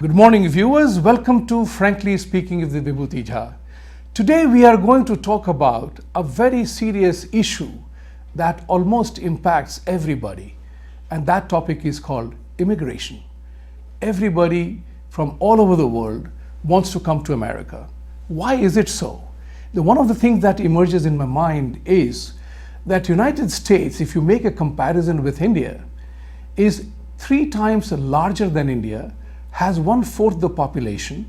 Good morning, viewers. Welcome to Frankly Speaking with Vibhuti. Today we are going to talk about a very serious issue that almost impacts everybody, and that topic is called immigration. Everybody from all over the world wants to come to America. Why is it so? One of the things that emerges in my mind is that United States, if you make a comparison with India, is 3 times larger than India, has 1/4 the population,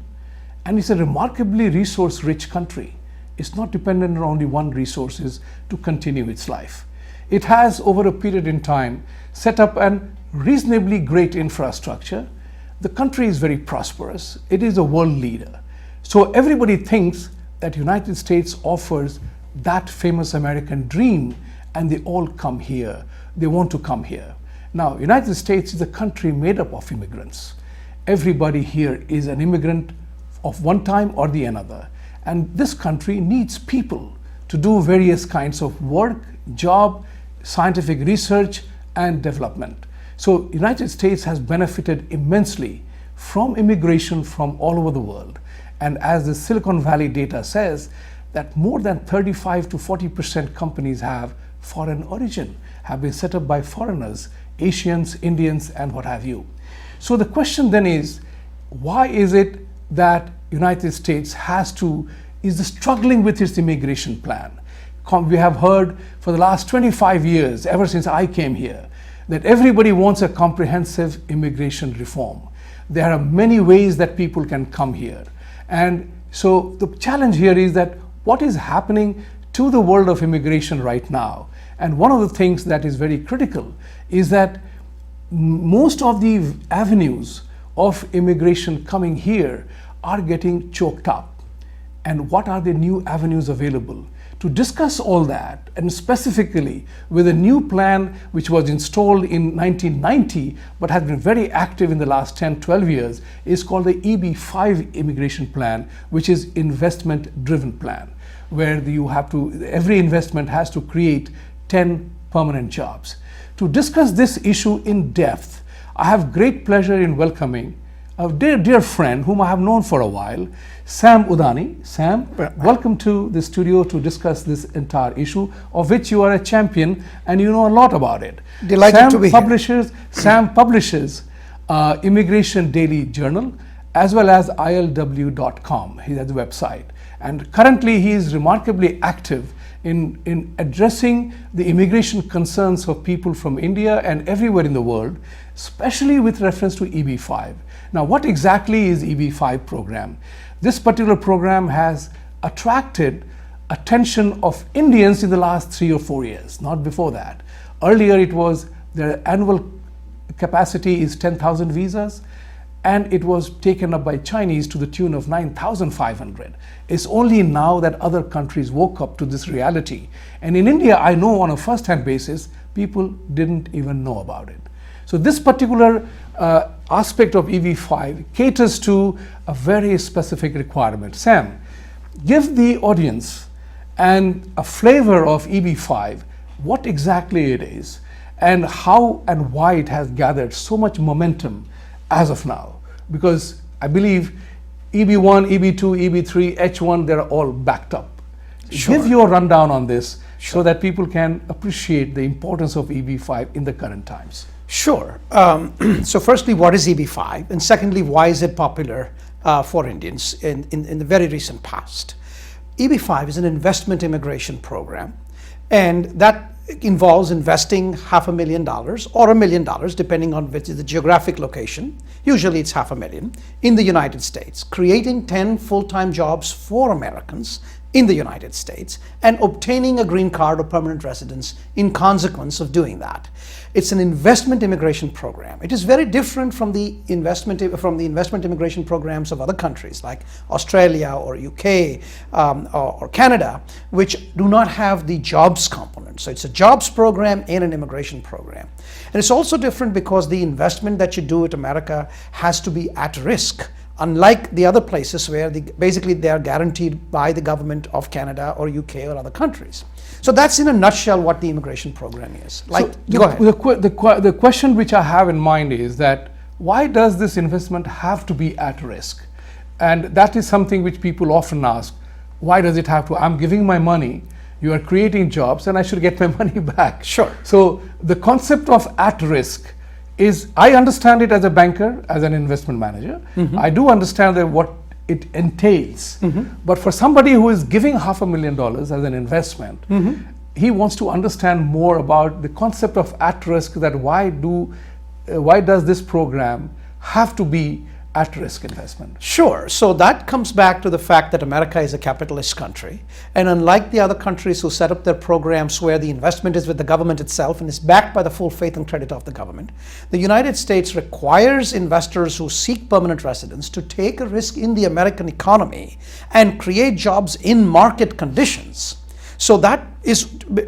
and is a remarkably resource-rich country. It's not dependent on only one resources to continue its life. It has, over a period in time, set up a reasonably great infrastructure. The country is very prosperous. It is a world leader. So everybody thinks that United States offers that famous American dream, and they all come here. They want to come here. Now, United States is a country made up of immigrants. Everybody here is an immigrant of one time or the another. And this country needs people to do various kinds of work, job, scientific research, and development. So United States has benefited immensely from immigration from all over the world. And as the Silicon Valley data says, that more than 35 to 40% companies have foreign origin, have been set up by foreigners, Asians, Indians, and what have you. So the question then is, why is it that United States is struggling with its immigration plan? We have heard for the last 25 years, ever since I came here, that everybody wants a comprehensive immigration reform. There are many ways that people can come here. And so the challenge here is that what is happening to the world of immigration right now? And one of the things that is very critical is that most of the avenues of immigration coming here are getting choked up. And what are the new avenues available? To discuss all that, and specifically with a new plan which was installed in 1990 but has been very active in the last 10-12 years, is called the EB-5 immigration plan, which is investment driven plan, where every investment has to create 10 permanent jobs. To discuss this issue in depth, I have great pleasure in welcoming a dear friend whom I have known for a while, Sam Udani. Sam, welcome to the studio to discuss this entire issue, of which you are a champion and you know a lot about it. Delighted to be here. Sam publishes Immigration Daily Journal as well as ilw.com. He has a website. And currently he is remarkably active in addressing the immigration concerns of people from India and everywhere in the world, especially with reference to EB-5. Now, what exactly is EB-5 program? This particular program has attracted attention of Indians in the last 3 or 4 years, not before that. Earlier it was, their annual capacity is 10,000 visas, and it was taken up by Chinese to the tune of 9,500. It's only now that other countries woke up to this reality. And in India, I know on a first-hand basis, people didn't even know about it. So this particular aspect of EB-5 caters to a very specific requirement. Sam, give the audience a flavor of EB-5, what exactly it is, and how and why it has gathered so much momentum as of now. Because I believe EB1, EB2, EB3, H1, they're all backed up. Sure. Give your rundown on this so that people can appreciate the importance of EB-5 in the current times. Sure. So firstly, what is EB-5? And secondly, why is it popular for Indians in the very recent past? EB-5 is an investment immigration program, and that involves investing $500,000 or $1 million, depending on which is the geographic location. Usually it's $500,000 in the United States, creating 10 full-time jobs for Americans in the United States and obtaining a green card or permanent residence in consequence of doing that. It's an investment immigration program. It is very different from the investment immigration programs of other countries like Australia or UK or Canada, which do not have the jobs component. So it's a jobs program and an immigration program. And it's also different because the investment that you do at America has to be at risk unlike the other places where basically they are guaranteed by the government of Canada or UK or other countries. So that's in a nutshell what the immigration program is. Like, so go ahead. The question which I have in mind is that why does this investment have to be at risk? And that is something which people often ask. Why does it have to? I'm giving my money, you are creating jobs, and I should get my money back. Sure. So the concept of at risk is, I understand it as a banker, as an investment manager. I do understand that what it entails. But for somebody who is giving $500,000 as an investment, he wants to understand more about the concept of at risk, that why does this program have to be at-risk investment? Sure. So that comes back to the fact that America is a capitalist country. And unlike the other countries who set up their programs where the investment is with the government itself and is backed by the full faith and credit of the government, the United States requires investors who seek permanent residence to take a risk in the American economy and create jobs in market conditions. So that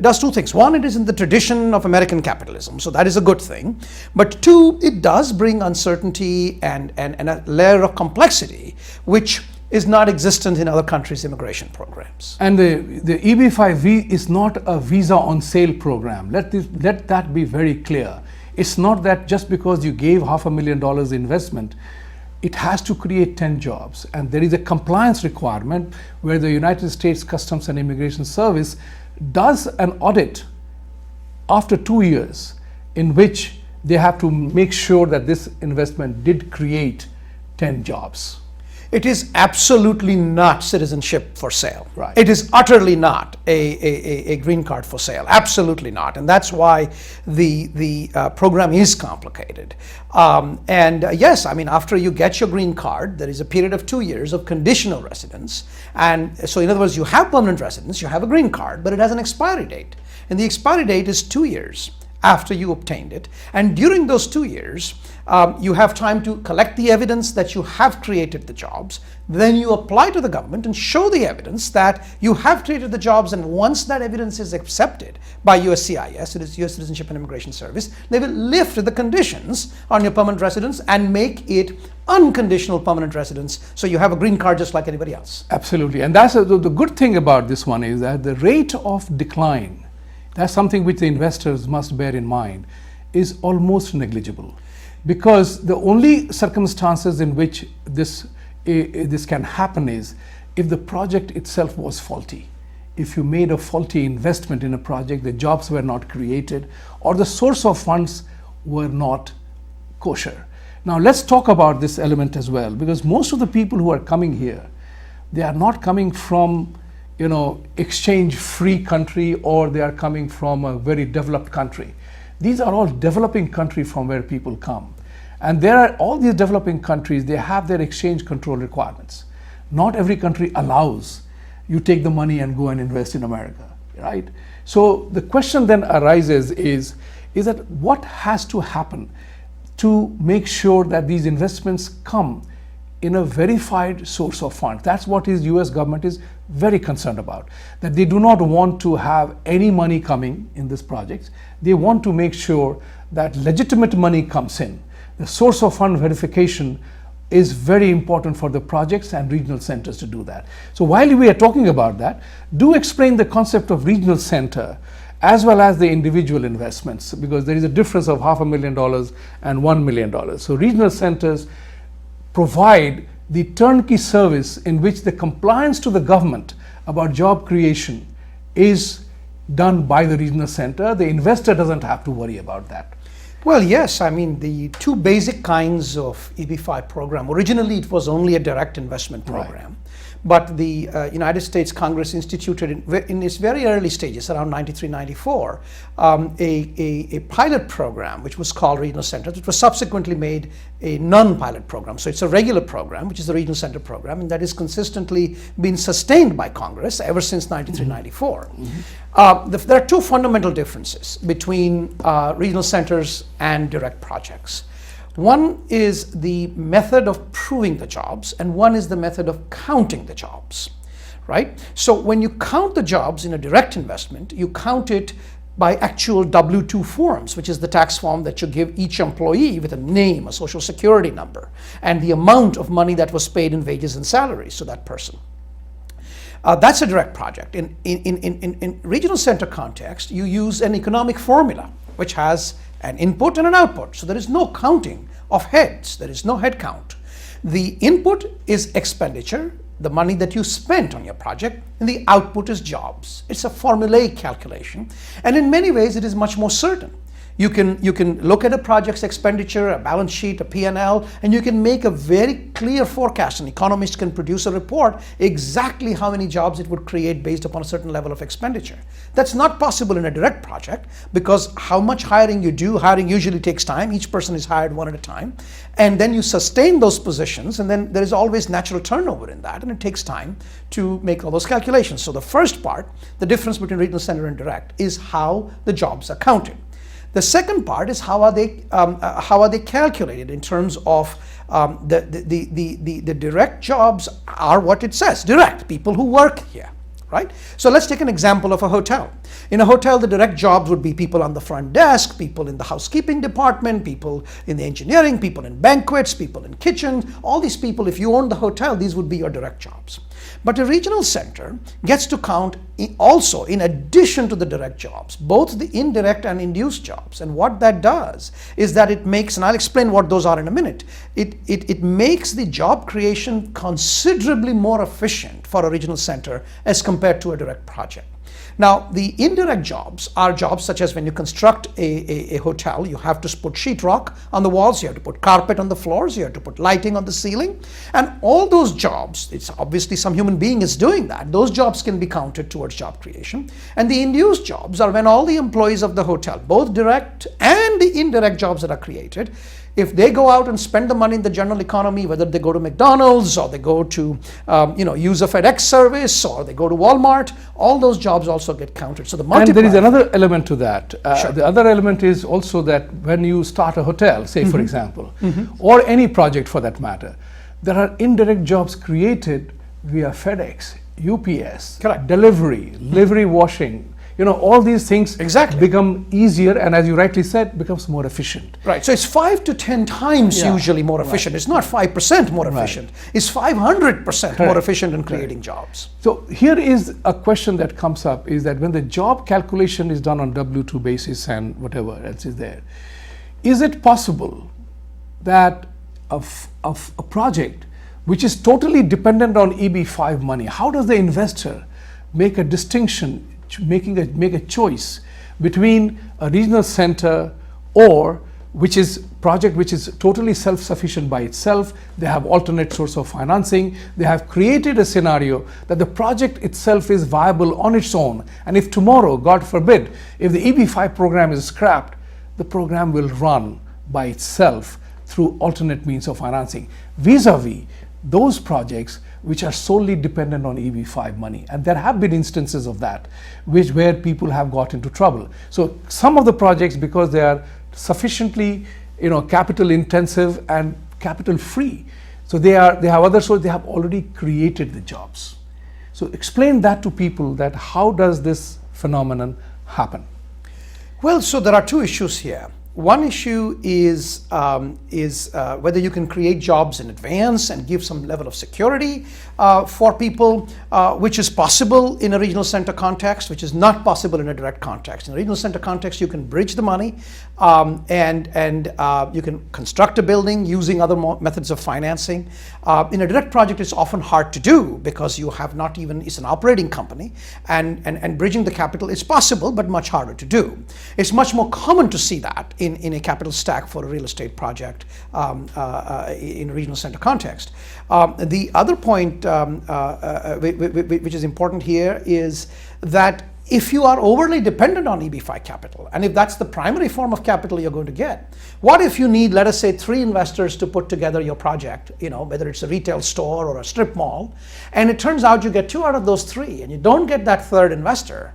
does two things. One, it is in the tradition of American capitalism, so that is a good thing. But two, it does bring uncertainty and a layer of complexity, which is not existent in other countries' immigration programs. And the EB-5 is not a visa on sale program. Let that be very clear. It's not that just because you gave $500,000 investment, it has to create 10 jobs. And there is a compliance requirement where the United States Customs and Immigration Service does an audit after 2 years in which they have to make sure that this investment did create 10 jobs. It is absolutely not citizenship for sale. Right. It is utterly not a green card for sale. Absolutely not. And that's why the program is complicated. Yes, I mean, after you get your green card, there is a period of 2 years of conditional residence. And so in other words, you have permanent residence, you have a green card, but it has an expiry date. And the expiry date is 2 years after you obtained it. And during those 2 years, you have time to collect the evidence that you have created the jobs. Then you apply to the government and show the evidence that you have created the jobs. And once that evidence is accepted by USCIS, it is US Citizenship and Immigration Service, they will lift the conditions on your permanent residence and make it unconditional permanent residence. So you have a green card just like anybody else. Absolutely. And that's the good thing about this one is that the rate of decline, that's something which the investors must bear in mind, is almost negligible. Because the only circumstances in which this can happen is if the project itself was faulty. If you made a faulty investment in a project, the jobs were not created, or the source of funds were not kosher. Now let's talk about this element as well, because most of the people who are coming here, they are not coming from exchange-free country, or they are coming from a very developed country. These are all developing countries from where people come. And there are all these developing countries, they have their exchange control requirements. Not every country allows you take the money and go and invest in America, right? So the question then arises is that what has to happen to make sure that these investments come in a verified source of funds? That's what the US government is very concerned about, that they do not want to have any money coming in these projects. They want to make sure that legitimate money comes in. The source of fund verification is very important for the projects and regional centers to do that. So while we are talking about that, do explain the concept of regional center as well as the individual investments, because there is a difference of $500,000 and $1 million. So regional centers provide the turnkey service in which the compliance to the government about job creation is done by the regional center. The investor doesn't have to worry about that. Well, yes, I mean, the two basic kinds of EB-5 program, originally it was only a direct investment program. Right. But the United States Congress instituted in its very early stages, around 93, 94, a pilot program which was called Regional Centers, which was subsequently made a non-pilot program. So it's a regular program, which is the Regional Center program, and that has consistently been sustained by Congress ever since 93, 94. There are two fundamental differences between regional centers and direct projects. One is the method of proving the jobs, and one is the method of counting the jobs, right? So when you count the jobs in a direct investment, you count it by actual W-2 forms, which is the tax form that you give each employee with a name, a social security number, and the amount of money that was paid in wages and salaries to that person. That's a direct project. In regional center context, you use an economic formula, which has an input and an output. So there is no counting of heads. There is no head count. The input is expenditure, the money that you spent on your project, and the output is jobs. It's a formulaic calculation, and in many ways it is much more certain. You can look at a project's expenditure, a balance sheet, a P&L, and you can make a very clear forecast. An economist can produce a report exactly how many jobs it would create based upon a certain level of expenditure. That's not possible in a direct project, because how much hiring you do, hiring usually takes time. Each person is hired one at a time, and then you sustain those positions, and then there is always natural turnover in that, and it takes time to make all those calculations. So the first part, the difference between regional center and direct, is how the jobs are counted. The second part is how are they calculated in terms of the direct jobs are what it says, direct, people who work here, right? So let's take an example of a hotel. In a hotel, the direct jobs would be people on the front desk, people in the housekeeping department, people in the engineering, people in banquets, people in kitchen. All these people, if you own the hotel, these would be your direct jobs. But a regional center gets to count also, in addition to the direct jobs, both the indirect and induced jobs. And what that does is that it makes, and I'll explain what those are in a minute, it makes the job creation considerably more efficient for a regional center as compared to a direct project. Now, the indirect jobs are jobs such as when you construct a hotel, you have to put sheetrock on the walls, you have to put carpet on the floors, you have to put lighting on the ceiling, and all those jobs, it's obviously some human being is doing that, those jobs can be counted towards job creation. And the induced jobs are when all the employees of the hotel, both direct and the indirect jobs that are created, if they go out and spend the money in the general economy, whether they go to McDonald's or they go to use a FedEx service or they go to Walmart, all those jobs also get counted. So the multiplier. And there is another element to that. Sure. The other element is also that when you start a hotel, say for example, or any project for that matter, there are indirect jobs created via FedEx, UPS, Correct. delivery, livery washing. All these things become easier, and as you rightly said, becomes more efficient. Right. So it's 5 to 10 times usually more efficient. It's not 5% more efficient. It's 500% more efficient in creating jobs. So here is a question that comes up, is that when the job calculation is done on W-2 basis and whatever else is there, is it possible that a project which is totally dependent on EB-5 money, how does the investor make a distinction, make a choice between a regional center or which is project which is totally self-sufficient by itself, they have alternate source of financing, they have created a scenario that the project itself is viable on its own, and if tomorrow, God forbid, if the EB-5 program is scrapped, the program will run by itself through alternate means of financing, vis-a-vis those projects which are solely dependent on EB-5 money. And there have been instances of that, where people have got into trouble. So some of the projects, because they are sufficiently capital intensive and capital free, so they have other sources, they have already created the jobs. So explain that to people, that how does this phenomenon happen? Well, so there are two issues here. One issue is whether you can create jobs in advance and give some level of security for people, which is possible in a regional center context, which is not possible in a direct context. In a regional center context, you can bridge the money and you can construct a building using other methods of financing. In a direct project, it's often hard to do because you have not even, it's an operating company, and bridging the capital is possible, but much harder to do. It's much more common to see that in a capital stack for a real estate project in a regional center context. The other point which is important here is that if you are overly dependent on EB-5 capital, and if that's the primary form of capital you're going to get, what if you need, let us say, 3 investors to put together your project, whether it's a retail store or a strip mall, and it turns out you get 2 out of those 3, and you don't get that 3rd investor,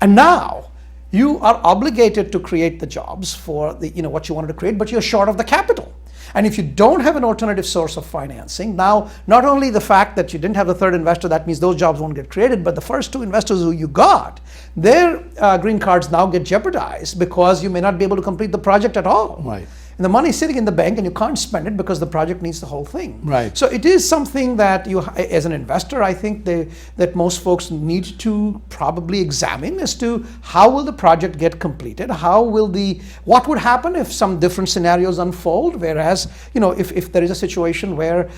and now you are obligated to create the jobs for what you wanted to create, but you're short of the capital. And if you don't have an alternative source of financing, now not only the fact that you didn't have the third investor, that means those jobs won't get created, but the first two investors who you got, their green cards now get jeopardized because you may not be able to complete the project at all. Right. And the money is sitting in the bank and you can't spend it because the project needs the whole thing. Right. So it is something that you, as an investor, I think that most folks need to probably examine as to how will the project get completed, what would happen if some different scenarios unfold, whereas, if there is a situation where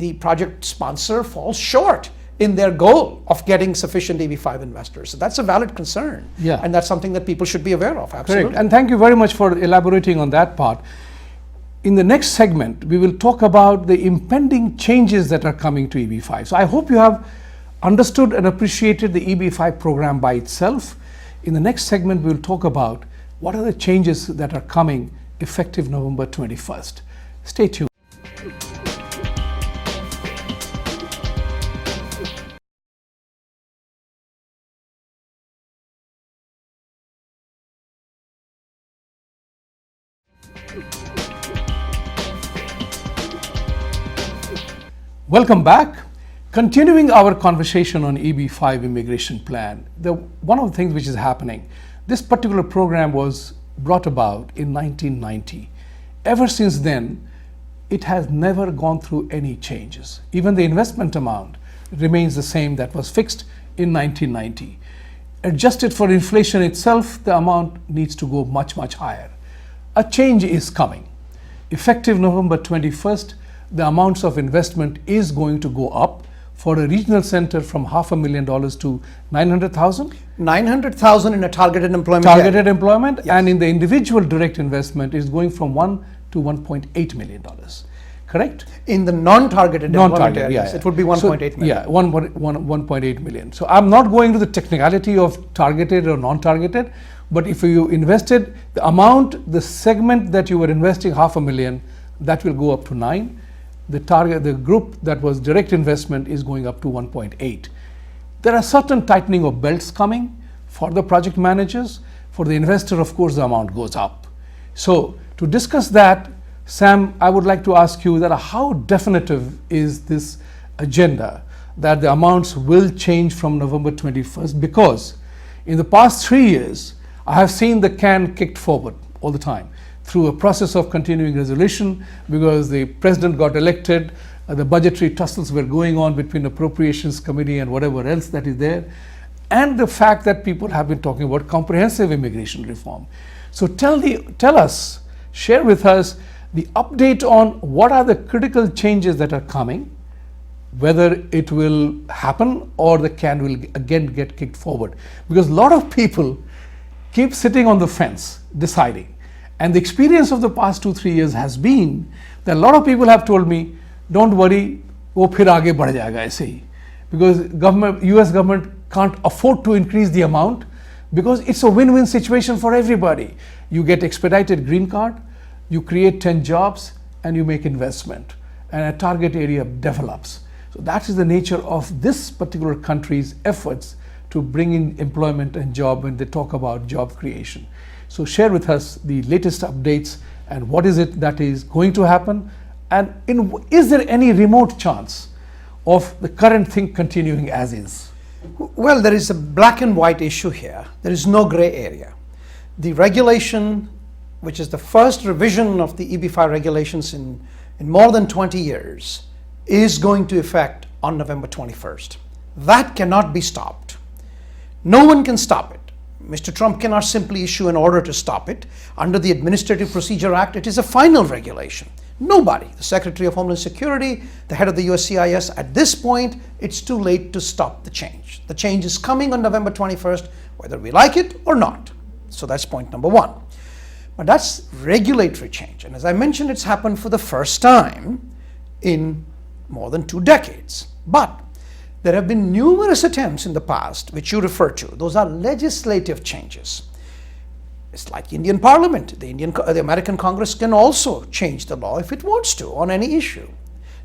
the project sponsor falls short in their goal of getting sufficient EB5 investors. So that's a valid concern. Yeah. And that's something that people should be aware of, absolutely. Correct. And thank you very much for elaborating on that part. In the next segment, we will talk about the impending changes that are coming to EB5. So I hope you have understood and appreciated the EB5 program by itself. In the next segment, we will talk about what are the changes that are coming effective November 21st. Stay tuned. Welcome back. Continuing our conversation on EB5 immigration plan, one of the things which is happening, this particular program was brought about in 1990. Ever since then, it has never gone through any changes. Even the investment amount remains the same that was fixed in 1990. Adjusted for inflation itself, the amount needs to go much, much higher. A change is coming. Effective November 21st, the amounts of investment is going to go up for a regional center from $500,000 to $900,000. $900,000 in a targeted employment. Targeted employment, yes. And in the individual direct investment is going from $1 to $1.8 million. Correct? In the non-targeted employment areas, yeah. It would be 1.8 million. Yeah, 1.8 million. So I'm not going to the technicality of targeted or non-targeted, but if you invested the amount, the segment that you were investing $500,000, that will go up to 9. The group that was direct investment is going up to 1.8. There are certain tightening of belts coming for the project managers. For the investor, of course, the amount goes up. So to discuss that, Sam, I would like to ask you that how definitive is this agenda that the amounts will change from November 21st? Because in the past 3 years, I have seen the can kicked forward all the time through a process of continuing resolution, because the president got elected, the budgetary tussles were going on between appropriations committee and whatever else that is there, and the fact that people have been talking about comprehensive immigration reform. So tell us, share with us the update on what are the critical changes that are coming, whether it will happen or the can will again get kicked forward. Because a lot of people keep sitting on the fence deciding. And the experience of the past 2-3 years has been that a lot of people have told me, don't worry, wo phir aage badh jayega aise hi. Because US government can't afford to increase the amount, because it's a win-win situation for everybody. You get expedited green card, you create 10 jobs, and you make investment, and a target area develops. So that is the nature of this particular country's efforts to bring in employment and job when they talk about job creation. So share with us the latest updates and what is it that is going to happen, and is there any remote chance of the current thing continuing as is? Well, there is a black and white issue here. There is no gray area. The regulation, which is the first revision of the EB5 regulations in more than 20 years, is going to effect on November 21st. That cannot be stopped. No one can stop it. Mr. Trump cannot simply issue an order to stop it. Under the Administrative Procedure Act, it is a final regulation. Nobody, the Secretary of Homeland Security, the head of the USCIS, at this point, it's too late to stop the change. The change is coming on November 21st, whether we like it or not. So that's point number one. But that's regulatory change. And as I mentioned, it's happened for the first time in more than 2 decades. But there have been numerous attempts in the past, which you refer to. Those are legislative changes. It's like Indian Parliament. The American Congress can also change the law if it wants to on any issue.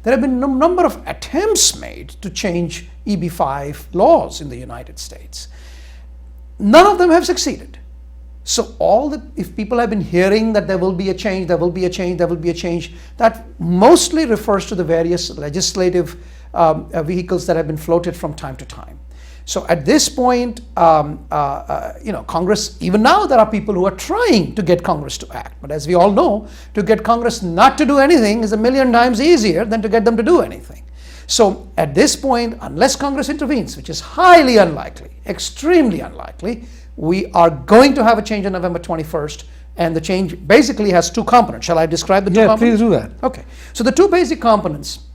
There have been a number of attempts made to change EB5 laws in the United States. None of them have succeeded. So if people have been hearing that there will be a change, there will be a change, there will be a change, that mostly refers to the various legislative vehicles that have been floated from time to time. So at this point, Congress, even now there are people who are trying to get Congress to act. But as we all know, to get Congress not to do anything is a million times easier than to get them to do anything. So at this point, unless Congress intervenes, which is highly unlikely, extremely unlikely, we are going to have a change on November 21st. And the change basically has two components. Shall I describe the two components? Yeah, please do that. Okay. So the two basic components.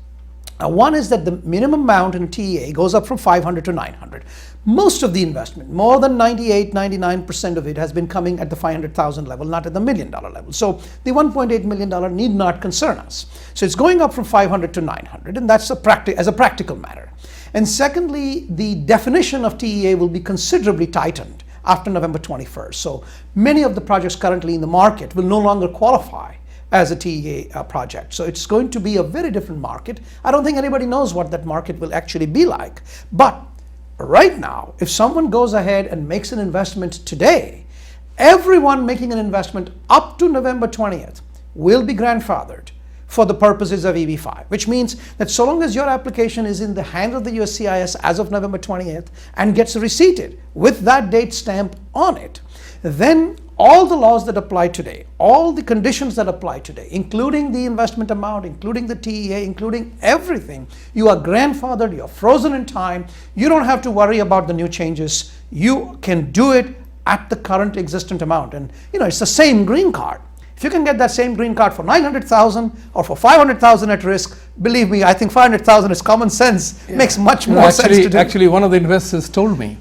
One is that the minimum amount in TEA goes up from 500 to 900. Most of the investment, more than 99% of it has been coming at the 500,000 level, not at the $1 million level. So the $1.8 million need not concern us. So it's going up from 500 to 900, and that's as a practical matter. And secondly, the definition of TEA will be considerably tightened after November 21st. So many of the projects currently in the market will no longer qualify as a TEA project. So it's going to be a very different market. I don't think anybody knows what that market will actually be like. But right now, if someone goes ahead and makes an investment today, everyone making an investment up to November 20th will be grandfathered for the purposes of EB-5, which means that so long as your application is in the hands of the USCIS as of November 20th and gets receipted with that date stamp on it, then all the laws that apply today, all the conditions that apply today, including the investment amount, including the TEA, including everything, you are grandfathered, you're frozen in time, you don't have to worry about the new changes, you can do it at the current existent amount. And it's the same green card. If you can get that same green card for 900,000 or for 500,000 at risk, believe me, I think 500,000 is common sense, makes much more sense to do. Actually, one of the investors told me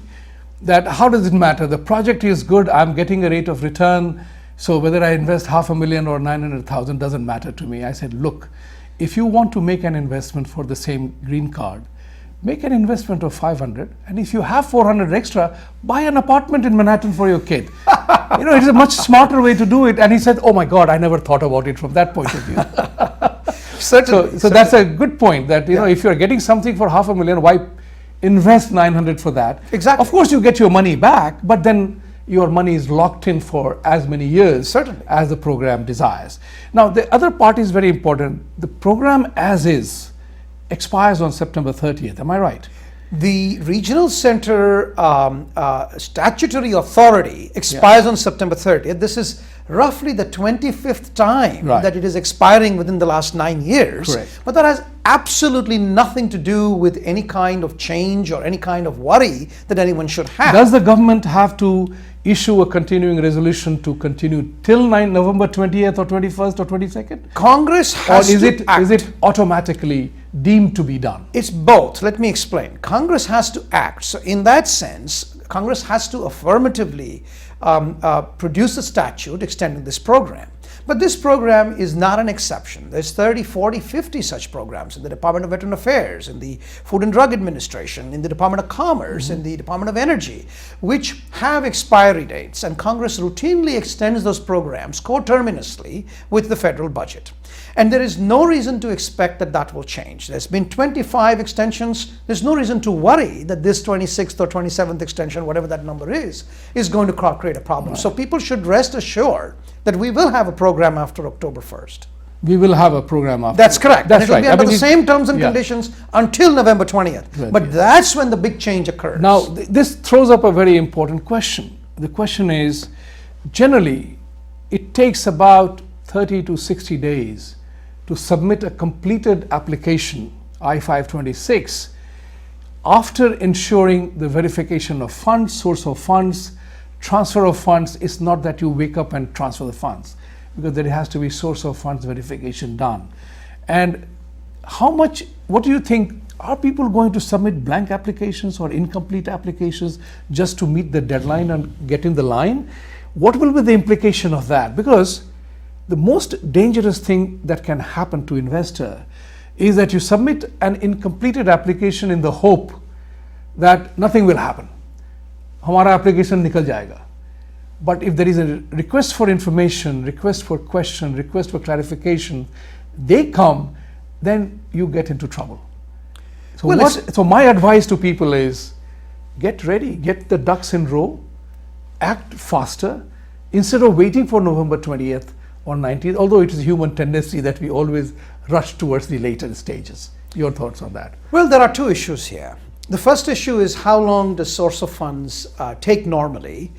that how does it matter? The project is good, I'm getting a rate of return, so whether I invest $500,000 or 900,000 doesn't matter to me. I said, look, if you want to make an investment for the same green card, make an investment of 500, and if you have 400 extra, buy an apartment in Manhattan for your kid. It's a much smarter way to do it. And he said, oh my God, I never thought about it from that point of view. Certainly. So that's a good point that, if you're getting something for $500,000, why invest 900 for that? Exactly. Of course, you get your money back, but then your money is locked in for as many years Certainly. as the program desires. Now, the other part is very important. The program as is expires on September 30th. Am I right? The regional center statutory authority expires on September 30th. This is roughly the 25th time that it is expiring within the last 9 years. Correct. But that has absolutely nothing to do with any kind of change or any kind of worry that anyone should have. Does the government have to issue a continuing resolution to continue till November 20th or 21st or 22nd? Congress has to act. Is it automatically deemed to be done? It's both. Let me explain. Congress has to act. So in that sense, Congress has to affirmatively produce a statute extending this program. But this program is not an exception. There's 30, 40, 50 such programs in the Department of Veteran Affairs, in the Food and Drug Administration, in the Department of Commerce, in the Department of Energy, which have expiry dates, and Congress routinely extends those programs coterminously with the federal budget. And there is no reason to expect that that will change. There's been 25 extensions. There's no reason to worry that this 26th or 27th extension, whatever that number is going to create a problem. Right. So people should rest assured that we will have a program after October 1st. We will have a program after. That's correct. That's and it will right. be under the same terms and conditions until November 20th. Right. But that's when the big change occurs. Now, this throws up a very important question. The question is, generally, it takes about 30 to 60 days to submit a completed application, I-526, after ensuring the verification of funds, source of funds, transfer of funds. Is not that you wake up and transfer the funds, because there has to be source of funds verification done. And what do you think, are people going to submit blank applications or incomplete applications just to meet the deadline and get in the line? What will be the implication of that? Because the most dangerous thing that can happen to investor is that you submit an incompleted application in the hope that nothing will happen. Hamara application nikal jayega. But if there is a request for information, request for question, request for clarification, they come, then you get into trouble. So, so my advice to people is, get ready, get the ducks in row, act faster. instead of waiting for November 20th or 19th, although it is a human tendency that we always rush towards the later stages. Your thoughts on that? Well, there are two issues here. The first issue is how long does source of funds take normally,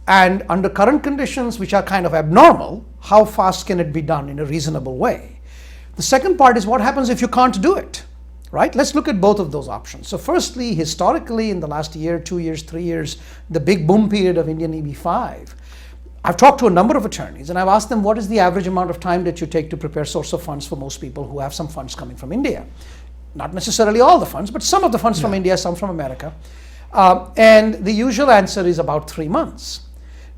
and under current conditions, which are kind of abnormal, how fast can it be done in a reasonable way? The second part is what happens if you can't do it, right? Let's look at both of those options. So firstly, historically, in the last year, 2 years, 3 years, the big boom period of Indian EB-5, I've talked to a number of attorneys and I've asked them, what is the average amount of time that you take to prepare source of funds for most people who have some funds coming from India? Not necessarily all the funds, but some of the funds from India, some from America. And the usual answer is about 3 months.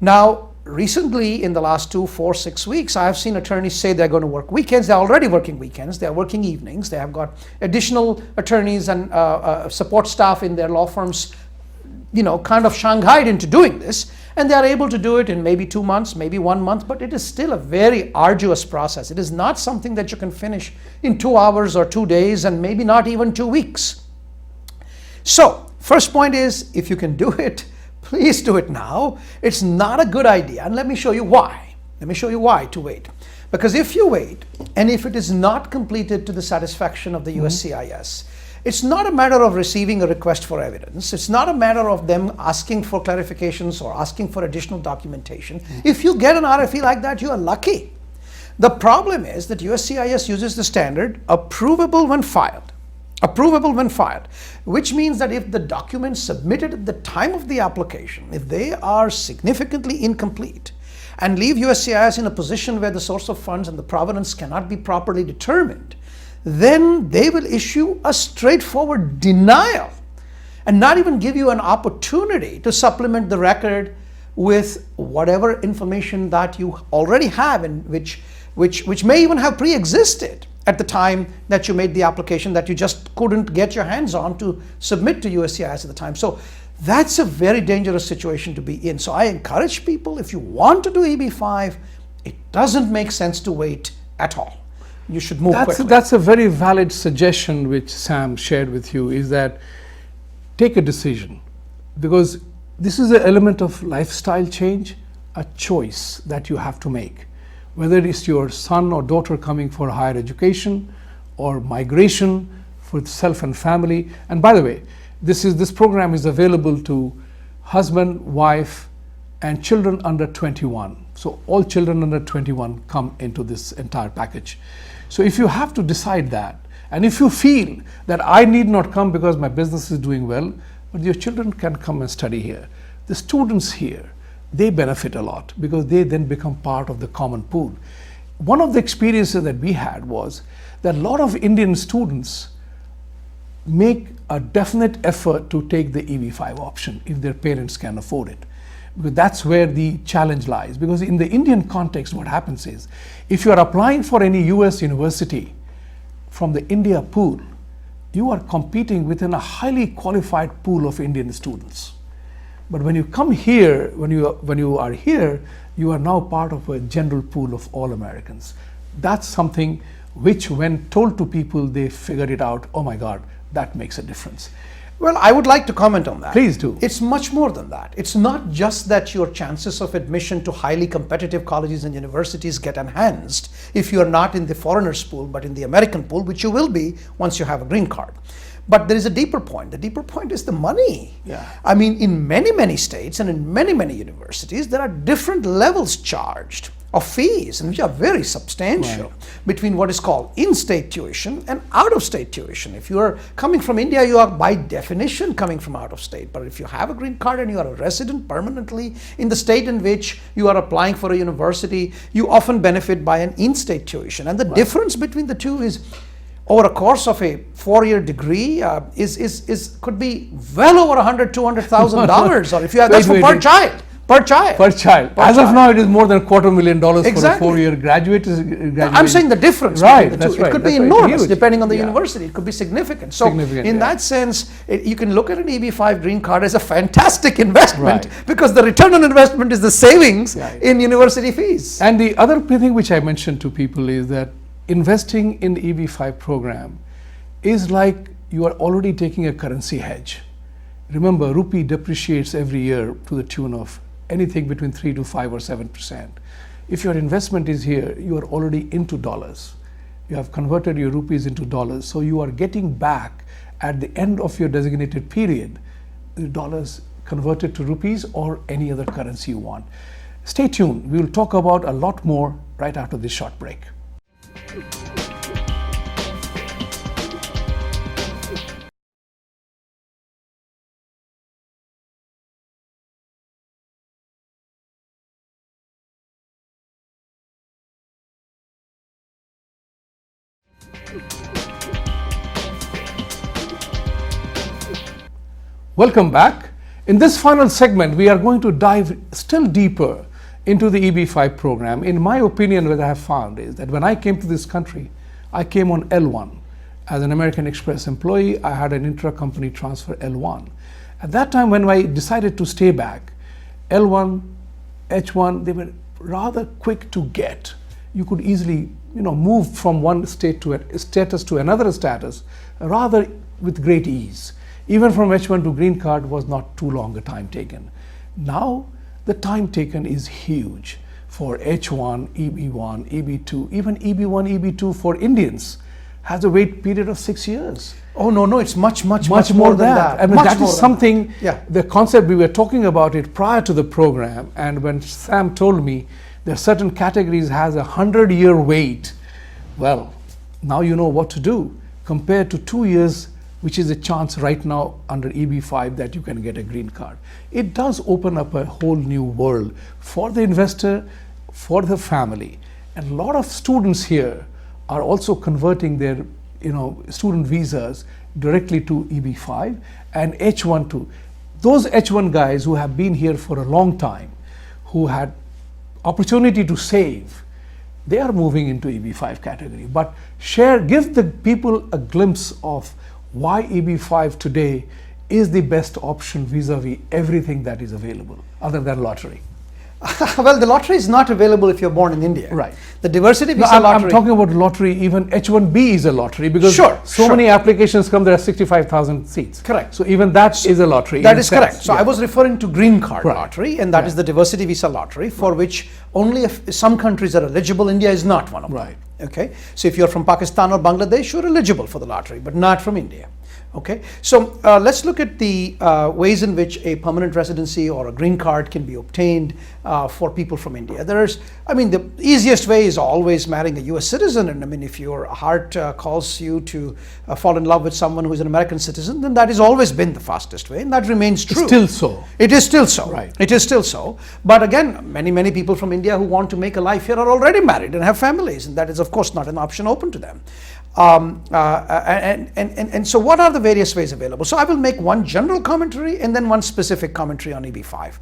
Now, recently, in the last 2, 4, 6 weeks, I have seen attorneys say they're going to work weekends. They're already working weekends. They're working evenings. They have got additional attorneys and support staff in their law firms, kind of shanghaied into doing this. And they are able to do it in maybe 2 months, maybe 1 month, but it is still a very arduous process. It is not something that you can finish in 2 hours or 2 days and maybe not even 2 weeks. So, first point is, if you can do it, please do it now. It's not a good idea, and let me show you why. Let me show you why to wait. Because if you wait, and if it is not completed to the satisfaction of the USCIS, it's not a matter of receiving a request for evidence. It's not a matter of them asking for clarifications or asking for additional documentation. If you get an RFE like that, you are lucky. The problem is that USCIS uses the standard approvable when filed. Approvable when filed, which means that if the documents submitted at the time of the application, if they are significantly incomplete and leave USCIS in a position where the source of funds and the provenance cannot be properly determined, then they will issue a straightforward denial and not even give you an opportunity to supplement the record with whatever information that you already have, and which may even have pre-existed at the time that you made the application that you just couldn't get your hands on to submit to USCIS at the time. So that's a very dangerous situation to be in. So I encourage people, if you want to do EB-5, it doesn't make sense to wait at all. You should move quickly. That's a very valid suggestion which Sam shared with you, is that take a decision, because this is an element of lifestyle change, a choice that you have to make. Whether it's your son or daughter coming for higher education or migration for self and family. And by the way, this program is available to husband, wife, and children under 21. So all children under 21 come into this entire package. So if you have to decide that, and if you feel that I need not come because my business is doing well, but your children can come and study here. The students here, they benefit a lot because they then become part of the common pool. One of the experiences that we had was that a lot of Indian students make a definite effort to take the EB-5 option if their parents can afford it. Because that's where the challenge lies. Because in the Indian context, what happens is, if you are applying for any US university from the India pool, you are competing within a highly qualified pool of Indian students. But when you come here, when you are here, you are now part of a general pool of all Americans. That's something which, when told to people, they figured it out, oh my God, that makes a difference. Well, I would like to comment on that. Please do. It's much more than that. It's not just that your chances of admission to highly competitive colleges and universities get enhanced if you are not in the foreigners pool, but in the American pool, which you will be once you have a green card. But there is a deeper point. The deeper point is the money. Yeah. I mean, in many, many states and in many, many universities, there are different levels charged of fees, and which are very substantial, between what is called in-state tuition and out-of-state tuition. If you are coming from India, you are by definition coming from out of state. But if you have a green card and you are a resident permanently in the state in which you are applying for a university, you often benefit by an in-state tuition. And the difference between the two is, over a course of a 4-year degree, could be well over $100,000-$200,000, or if you have that's for per child. Per child. As of now, it is more than $250,000 for a 4-year graduate. I'm saying the difference. Right, between the two. It could be enormous depending on the university. It could be significant. So in that sense, you can look at an EB-5 green card as a fantastic investment because the return on investment is the savings in university fees. And the other thing which I mentioned to people is that investing in the EB-5 program is like you are already taking a currency hedge. Remember, rupee depreciates every year to the tune of anything between 3 to 5 or 7%. If your investment is here, you are already into dollars. You have converted your rupees into dollars, so you are getting back at the end of your designated period the dollars converted to rupees or any other currency you want. Stay tuned. We will talk about a lot more right after this short break. Welcome back. In this final segment, we are going to dive still deeper into the EB-5 program. In my opinion, what I have found is that when I came to this country, I came on L1. As an American Express employee, I had an intra-company transfer L1. At that time, when I decided to stay back, L1, H1, they were rather quick to get. You could easily, move from one state to a status to another status, rather with great ease. Even from H1 to green card was not too long a time taken. Now, the time taken is huge for H1, EB1, EB2, even EB1, EB2 for Indians has a wait period of 6 years. Oh, no, it's much more than that. I mean, that is something, yeah. The concept, we were talking about it prior to the program, and when Sam told me there are certain categories has a 100-year wait, well, now you know what to do compared to 2 years, which is a chance right now under EB-5 that you can get a green card. It does open up a whole new world for the investor, for the family. And a lot of students here are also converting their student visas directly to EB-5 and H1 too. Those H1 guys who have been here for a long time, who had opportunity to save, they are moving into EB-5 category. But give the people a glimpse of why EB-5 today is the best option vis-a-vis everything that is available other than lottery. Well, the lottery is not available if you're born in India. Right. The diversity visa I'm lottery. talking about lottery, even H1B is a lottery because so many applications come, there are 65,000 seats. Correct. So even that is a lottery. That is correct. So I was referring to green card Right. lottery, and that is the diversity visa lottery for which only if some countries are eligible. India is not one of them. Right. Okay. So if you're from Pakistan or Bangladesh, you're eligible for the lottery, but not from India. Okay, so let's look at the ways in which a permanent residency or a green card can be obtained for people from India. The easiest way is always marrying a US citizen. And I mean, if your heart calls you to fall in love with someone who is an American citizen, then that has always been the fastest way, and that remains true. Still so. It is still so. Right. It is still so. But again, many people from India who want to make a life here are already married and have families, and that is, of course, not an option open to them. And so what are the various ways available? So I will make one general commentary and then one specific commentary on EB-5.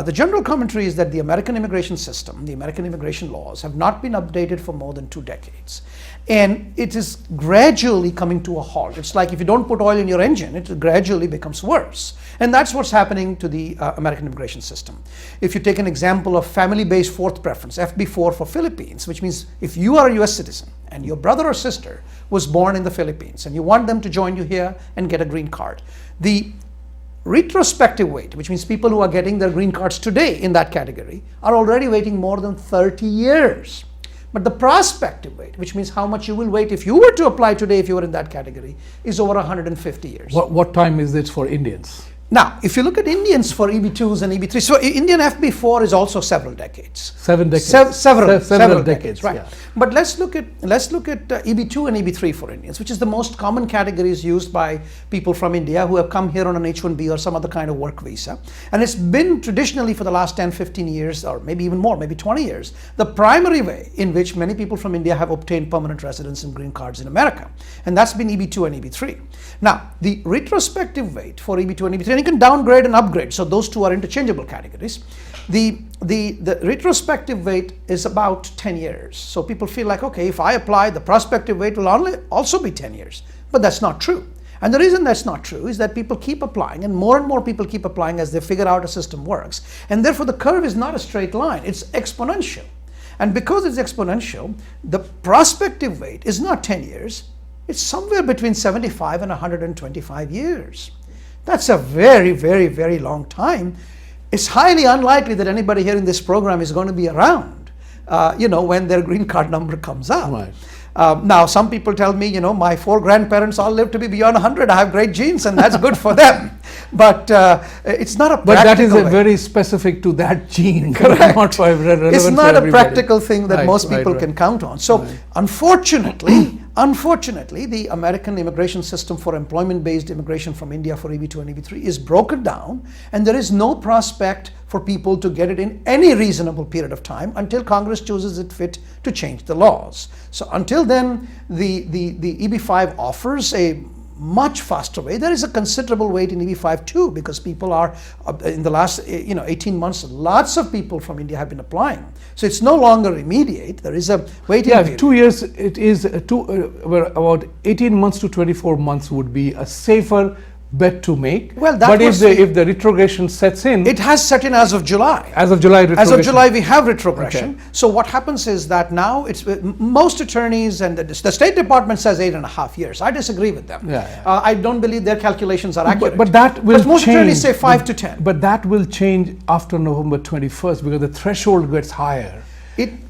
The general commentary is that the American immigration system, the American immigration laws have not been updated for more than 2 decades. And it is gradually coming to a halt. It's like if you don't put oil in your engine, it gradually becomes worse. And that's what's happening to the American immigration system. If you take an example of family-based fourth preference, FB4 for Philippines, which means if you are a US citizen and your brother or sister was born in the Philippines and you want them to join you here and get a green card, the retrospective wait, which means people who are getting their green cards today in that category, are already waiting more than 30 years. But the prospective wait, which means how much you will wait if you were to apply today if you were in that category, is over 150 years. What time is it for Indians? Now, if you look at Indians for EB2s and EB3, so Indian FB4 is also several decades. 7 decades. Several decades, right? Yeah. But let's look at EB2 and EB3 for Indians, which is the most common categories used by people from India who have come here on an H1B or some other kind of work visa. And it's been traditionally for the last 10, 15 years, or maybe even more, maybe 20 years, the primary way in which many people from India have obtained permanent residence and green cards in America. And that's been EB2 and EB3. Now, the retrospective wait for EB2 and EB3, and you can downgrade and upgrade, so those two are interchangeable categories. The retrospective wait is about 10 years. So people feel like, okay, if I apply, the prospective wait will also be 10 years. But that's not true. And the reason that's not true is that people keep applying, and more people keep applying as they figure out a system works. And therefore, the curve is not a straight line, it's exponential. And because it's exponential, the prospective wait is not 10 years, it's somewhere between 75 and 125 years. That's a very, very, very long time. it's highly unlikely that anybody here in this program is going to be around, when their green card number comes up. Right. Now, some people tell me, my 4 grandparents all live to be beyond 100. I have great genes, and that's good for them. But it's not a practical But that is way. very specific to that gene. Correct. Not for relevant It's for not a everybody. practical thing that Right, most people right. can count on. So, unfortunately, the American immigration system for employment-based immigration from India for EB2 and EB3 is broken down, and there is no prospect for people to get it in any reasonable period of time until Congress chooses it fit to change the laws. So until then, the EB5 offers a much faster way. There is a considerable wait in EB5 too, because people are, in the last 18 months, lots of people from India have been applying. So it's no longer immediate. There is a waiting period. 2 years, it is about 18 months to 24 months would be a safer bet to make. Well, that but was if the retrogression sets in, it has set in as of July. As of July, we have retrogression. Okay. So what happens is that now it's most attorneys and the State Department says 8.5 years. I disagree with them. I don't believe their calculations are accurate. But that will change. Most attorneys say 5 to 10. But that will change after November 21st because the threshold gets higher.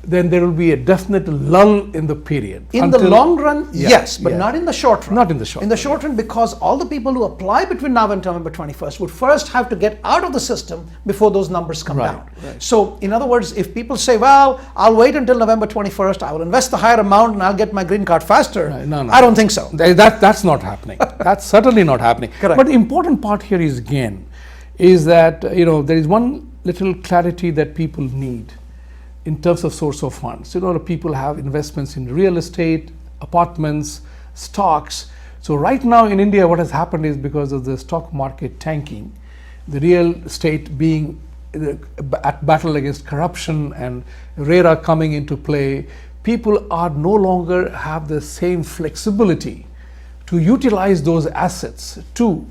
Then there will be a definite lull in the period. In the long run, yes, but not in the short run. Not in the short run. In the short run, because all the people who apply between now and November 21st would first have to get out of the system before those numbers come down. Right. So, in other words, if people say, well, I'll wait until November 21st, I will invest the higher amount and I'll get my green card faster, I don't think so. That's not happening. That's certainly not happening. Correct. But the important part here is that there is one little clarity that people need in terms of source of funds. People have investments in real estate, apartments, stocks. So right now in India, what has happened is because of the stock market tanking, the real estate being at battle against corruption and RERA coming into play, people are no longer have the same flexibility to utilize those assets to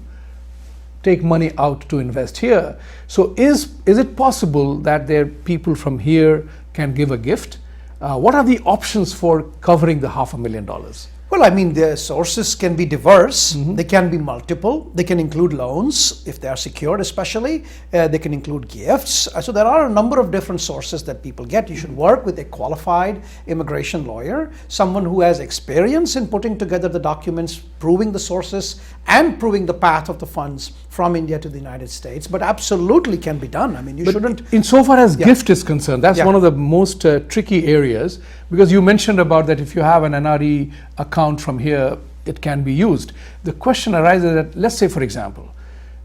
take money out to invest here. So is it possible that there people from here can give a gift? What are the options for covering the $500,000? Well, I mean, the sources can be diverse. They can be multiple. They can include loans, if they are secured especially. They can include gifts. So there are a number of different sources that people get. You should work with a qualified immigration lawyer, someone who has experience in putting together the documents, proving the sources, and proving the path of the funds from India to the United States. But absolutely can be done. I mean, you shouldn't... Insofar as gift is concerned, that's one of the most tricky areas, because you mentioned about that if you have an NRE account from here, it can be used. The question arises that, let's say for example,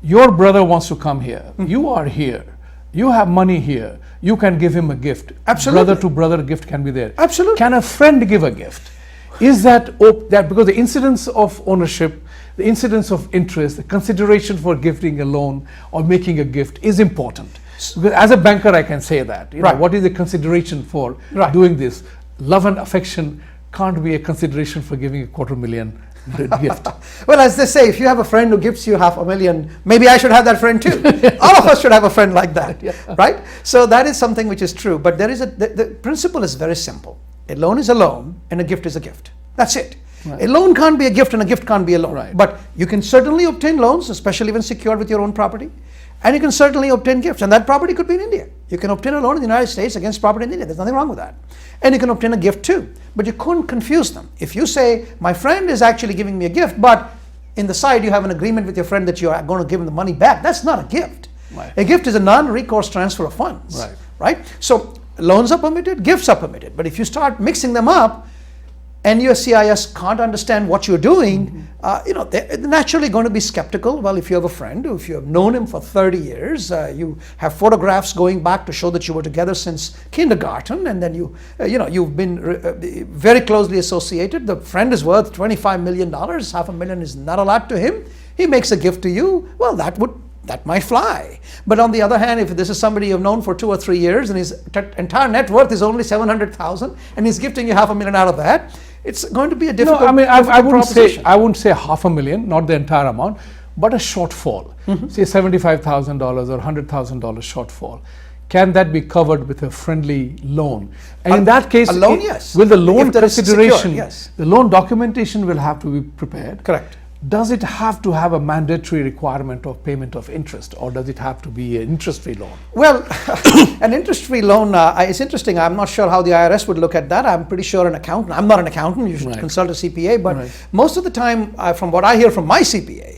your brother wants to come here, you are here, you have money here, you can give him a gift. Absolutely. Brother to brother gift can be there. Absolutely. Can a friend give a gift? Is that because the incidence of ownership, the incidence of interest, the consideration for gifting a loan or making a gift is important. Because as a banker, I can say that. What is the consideration for doing this? Love and affection can't be a consideration for giving $250,000 gift. Well, as they say, if you have a friend who gives you $500,000, maybe I should have that friend too. All of us should have a friend like that, right? So that is something which is true. But there is the principle is very simple. A loan is a loan and a gift is a gift. That's it. Right. A loan can't be a gift and a gift can't be a loan. Right. But you can certainly obtain loans, especially when secured with your own property. And you can certainly obtain gifts. And that property could be in India. You can obtain a loan in the United States against property in India. There's nothing wrong with that. And you can obtain a gift too. But you couldn't confuse them. If you say, my friend is actually giving me a gift, but in the side you have an agreement with your friend that you are going to give him the money back, that's not a gift. Right. A gift is a non-recourse transfer of funds. Right? So loans are permitted, gifts are permitted. But if you start mixing them up, and USCIS can't understand what you're doing, they're naturally going to be skeptical. Well, if you have a friend, if you have known him for 30 years, you have photographs going back to show that you were together since kindergarten, and then you've been very closely associated. The friend is worth $25 million. $500,000 is not a lot to him. He makes a gift to you. Well, that might fly. But on the other hand, if this is somebody you've known for 2 or 3 years and his entire net worth is only $700,000 and he's gifting you $500,000 out of that, it's going to be a difficult. No, I mean, I wouldn't say $500,000, not the entire amount, but a shortfall. Say $75,000 or $100,000 shortfall. Can that be covered with a friendly loan? And in that case, a loan, yes. Will the loan consideration, secure, yes. the loan documentation will have to be prepared. Correct. does it have to have a mandatory requirement of payment of interest, or does it have to be an interest-free loan? Well, an interest-free loan, it's interesting. I'm not sure how the IRS would look at that. I'm pretty sure an accountant, I'm not an accountant, you should consult a CPA, but most of the time, from what I hear from my CPA,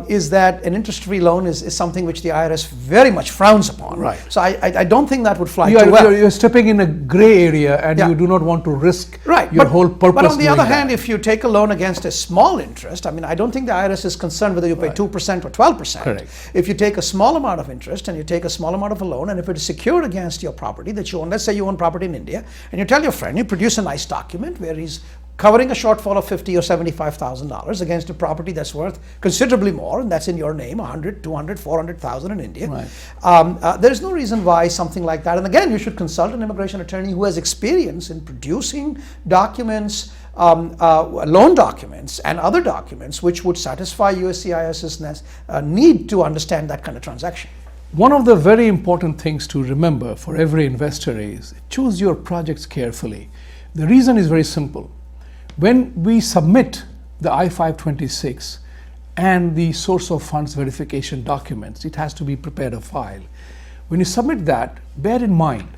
is that an interest-free loan is something which the IRS very much frowns upon. Right. So I don't think that would fly too well. You're stepping in a gray area, and you do not want to risk your whole purpose. But on the other hand, if you take a loan against a small interest, I mean, I don't think the IRS is concerned whether you pay 2% or 12%. Correct. If you take a small amount of interest and you take a small amount of a loan, and if it is secured against your property that you own, let's say you own property in India, and you tell your friend, you produce a nice document where he's covering a shortfall of $50,000 or $75,000 against a property that's worth considerably more, and that's in your name, 100, 200, 400,000 in India. Right. There's no reason why something like that, and again, you should consult an immigration attorney who has experience in producing documents, loan documents and other documents which would satisfy USCIS's need to understand that kind of transaction. One of the very important things to remember for every investor is choose your projects carefully. The reason is very simple. When we submit the I-526 and the source of funds verification documents, it has to be prepared a file. When you submit that, bear in mind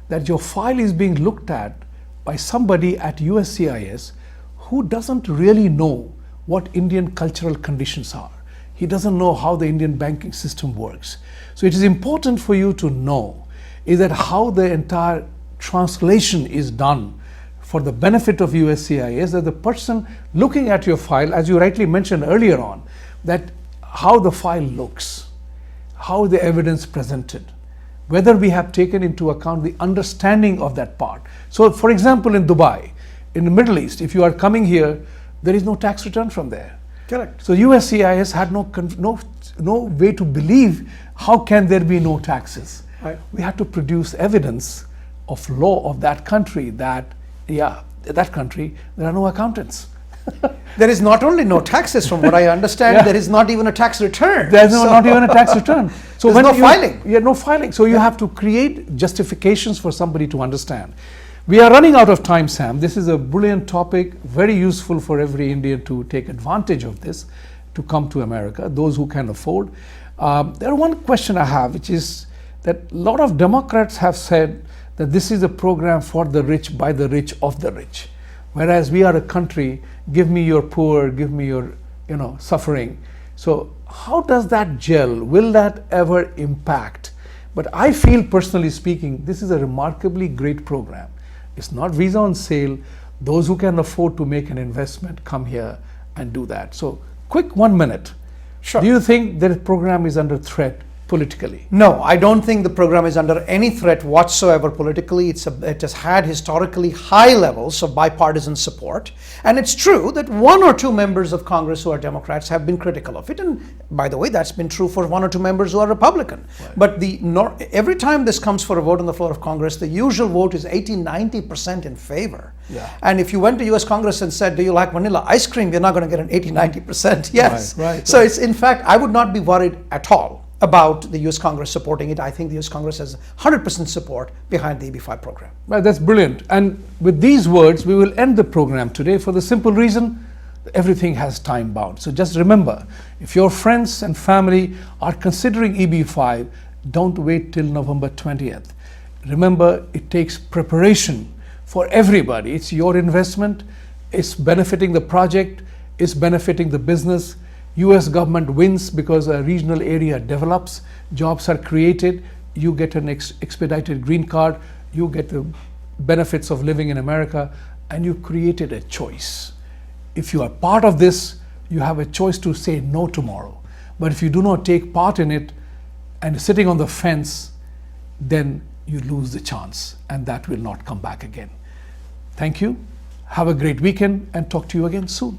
that your file is being looked at by somebody at USCIS who doesn't really know what Indian cultural conditions are. He doesn't know how the Indian banking system works. So it is important for you to know is that how the entire translation is done for the benefit of USCIS, that the person looking at your file, as you rightly mentioned earlier on, that how the file looks, how the evidence presented, whether we have taken into account the understanding of that part. So for example, in Dubai, in the Middle East, if you are coming here, there is no tax return from there. Correct. So USCIS had no way to believe how can there be no taxes. Right. We had to produce evidence of law of that country that that country, there are no accountants. There is not only no taxes, from what I understand, there is not even a tax return. There's not even a tax return. So there's no filing. Yeah, no filing. So you have to create justifications for somebody to understand. We are running out of time, Sam. This is a brilliant topic, very useful for every Indian to take advantage of this, to come to America, those who can afford. There one question I have, which is that a lot of Democrats have said that this is a program for the rich, by the rich, of the rich. Whereas we are a country, give me your poor, give me your suffering. So how does that gel? Will that ever impact? But I feel, personally speaking, this is a remarkably great program. It's not visa on sale. Those who can afford to make an investment come here and do that. So quick 1 minute. Sure. Do you think that the program is under threat politically? No, I don't think the program is under any threat whatsoever politically. It has had historically high levels of bipartisan support. And it's true that 1 or 2 members of Congress who are Democrats have been critical of it. And by the way, that's been true for 1 or 2 members who are Republican. Right. But every time this comes for a vote on the floor of Congress, the usual vote is 80-90% in favor. Yeah. And if you went to US Congress and said, do you like vanilla ice cream? You're not going to get an 80-90% yes. Right. So it's, in fact, I would not be worried at all about the US Congress supporting it. I think the US Congress has 100% support behind the EB-5 program. Well, that's brilliant. And with these words, we will end the program today for the simple reason that everything has time bound. So just remember, if your friends and family are considering EB-5, don't wait till November 20th. Remember, it takes preparation for everybody. It's your investment, it's benefiting the project, it's benefiting the business. US government wins because a regional area develops, jobs are created, you get an expedited green card, you get the benefits of living in America, and you created a choice. If you are part of this, you have a choice to say no tomorrow. But if you do not take part in it and sitting on the fence, then you lose the chance, and that will not come back again. Thank you. Have a great weekend, and talk to you again soon.